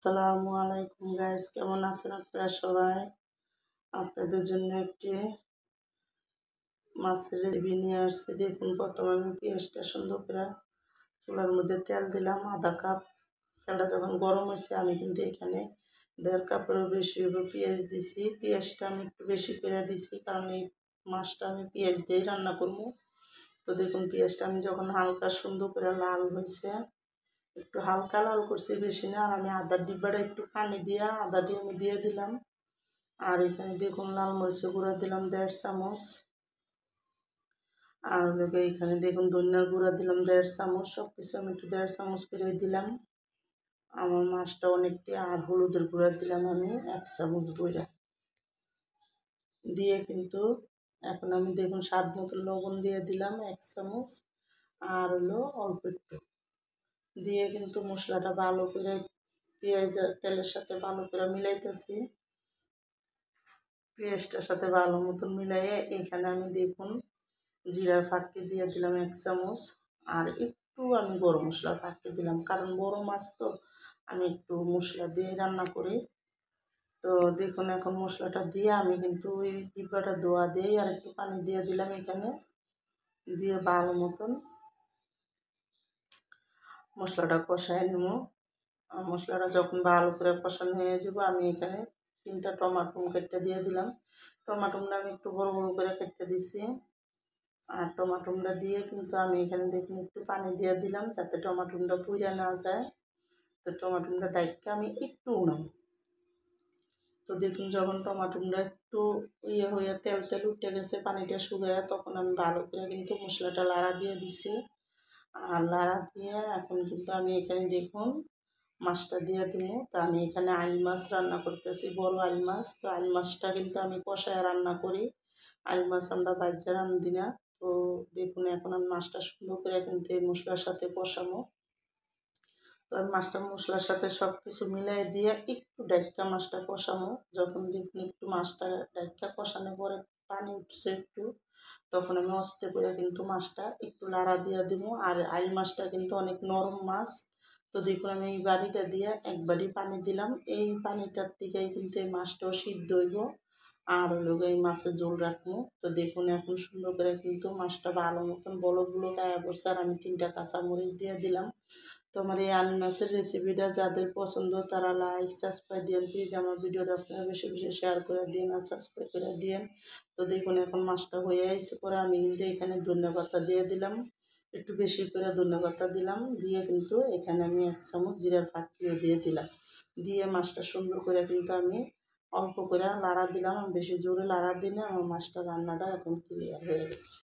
আসসালামু আলাইকুম গাইস, কেমন আছেন আপনারা সবাই? আপনাদের জন্য একটি মাছের রেসিপি নিয়ে আসছি। দেখুন, প্রথমে আমি পেঁয়াজটা সুন্দর করে চুলার মধ্যে তেল দিলাম আধা কাপ। তেলটা যখন গরম হয়েছে আমি কিন্তু এখানে 1.5 কাপেরও বেশি পেঁয়াজ দিছি। পেঁয়াজটা আমি একটু বেশি করে দিছি, কারণ এই মাছটা আমি পেঁয়াজ দিয়েই রান্না করবো। তো দেখুন, পেঁয়াজটা আমি যখন হালকা সুন্দর করে লাল হয়েছে, একটু হালকা লাল করছি, বেশি না। আর আমি আদার ডিব্বাটা একটু পানি দিয়া আদাটি আমি দিয়ে দিলাম। আর এখানে দেখুন, লাল মরিচের গুঁড়া দিলাম 1.5 চামচ। আর এখানে দেখুন, ধনিয়ার গুঁড়া দিলাম 1.5 চামচ। সব কিছু আমি একটু 1.5 চামচ করে দিলাম। আমার মাছটা অনেকটি। আর হলুদের গুঁড়া দিলাম আমি 1 চামচ বইরা দিয়ে কিন্তু এখন আমি দেখুন স্বাদ মতো লবণ দিয়ে দিলাম 1 চামচ। আর অল্প একটু দিয়ে কিন্তু মশলাটা ভালো করে পেঁয়াজ তেলের সাথে ভালো করে মিলাইতেছি। পেঁয়াজটার সাথে ভালো মতন মিলাইয়ে এখানে আমি দেখুন জিরার ফাঁকি দিয়ে দিলাম 1 চামচ। আর একটু আমি গরম মশলার ফাঁকি দিলাম, কারণ বড় মাছ তো আমি একটু মশলা দিয়ে রান্না করি। তো দেখুন, এখন মশলাটা দিয়ে আমি কিন্তু ওই ডিব্বাটা ধোয়া দিয়েই আর একটু পানি দিয়ে দিলাম এখানে, দিয়ে ভালো মতন মশলাটা কষায় নেব। মশলাটা যখন ভালো করে কষানো হয়ে যাব, আমি এখানে 3টা টমাটো কেটে দিয়ে দিলাম। টমাটোটা আমি একটু বড় বড় করে কেটে দিছি। আর টমাটোটা দিয়ে কিন্তু আমি এখানে দেখুন একটু পানি দিয়ে দিলাম, যাতে টমাটোটা পুড়ে না যায়। তো টমাটোটা ডাইটকে আমি একটু উনাম। তো দেখুন, যখন টমাটোটা একটু হয়ে তেল তেল উঠে গেছে, পানিটা শুকায়, তখন আমি ভালো করে কিন্তু মশলাটা লাড়া দিয়ে দিছি। আর লাড়া দিয়ে এখন কিন্তু আমি এখানে দেখুন মাছটা দিয়ে দিব। তো আমি এখানে আইল মাছ রান্না করতেছি, বড় আইল মাছ। তো আইল মাছটা কিন্তু আমি কষায় রান্না করি। আইল মাছ আমরা বাচ্চা রান্ধি না। তো দেখুন, এখন আমি মাছটা সুন্দর করে কিন্তু এই মশলার সাথে কষানো। তো আমি মাছটা মশলার সাথে সব কিছু মিলাই দিয়ে একটু ডাইক্কা মাছটা কষানো। যখন দেখুন একটু মাছটা ডাইক্কা কষানোর পরে পানি উঠছে একটু, তখন আমি আস্তে করে কিন্তু মাছটা একটু লাড়া দিয়ে দিব। আর আইল মাছটা কিন্তু অনেক নরম মাছ। তো দেখুন, আমি এই বাড়িটা দিয়ে 1 বাটি পানি দিলাম। এই পানিটার থেকেই কিন্তু এই মাছটাও সিদ্ধ হইব। আর এই মাছের ঝোল রাখবো। তো দেখুন, এখন সুন্দর করে কিন্তু মাছটা ভালো মতন বলকগুলো গায়ে পড়ছে। আর আমি 3টা কাঁচামরিচ দিয়ে দিলাম। তো আমার এই আইল মাছের রেসিপিটা যাদের পছন্দ, তারা লাইক সাবস্ক্রাইব দিন প্লিজ। আমার ভিডিওটা আপনারা বেশি বেশি শেয়ার করে দিন আর সাবস্ক্রাইব করে দিন। তো দেখুন, এখন মাছটা হয়ে আসছে পরে আমি কিন্তু এখানে ধনেপাতা দিয়ে দিলাম, একটু বেশি করে ধনেপাতা দিলাম। দিয়ে কিন্তু এখানে আমি 1 চামচ জিরার ফাঁকিও দিয়ে দিলাম। দিয়ে মাছটা সুন্দর করে কিন্তু আমি অল্প করে লাড়া দিলাম। আমি বেশি জোরে লাড়া দিলে আমার মাছটা রান্নাটা এখন ক্লিয়ার হয়ে গেছে।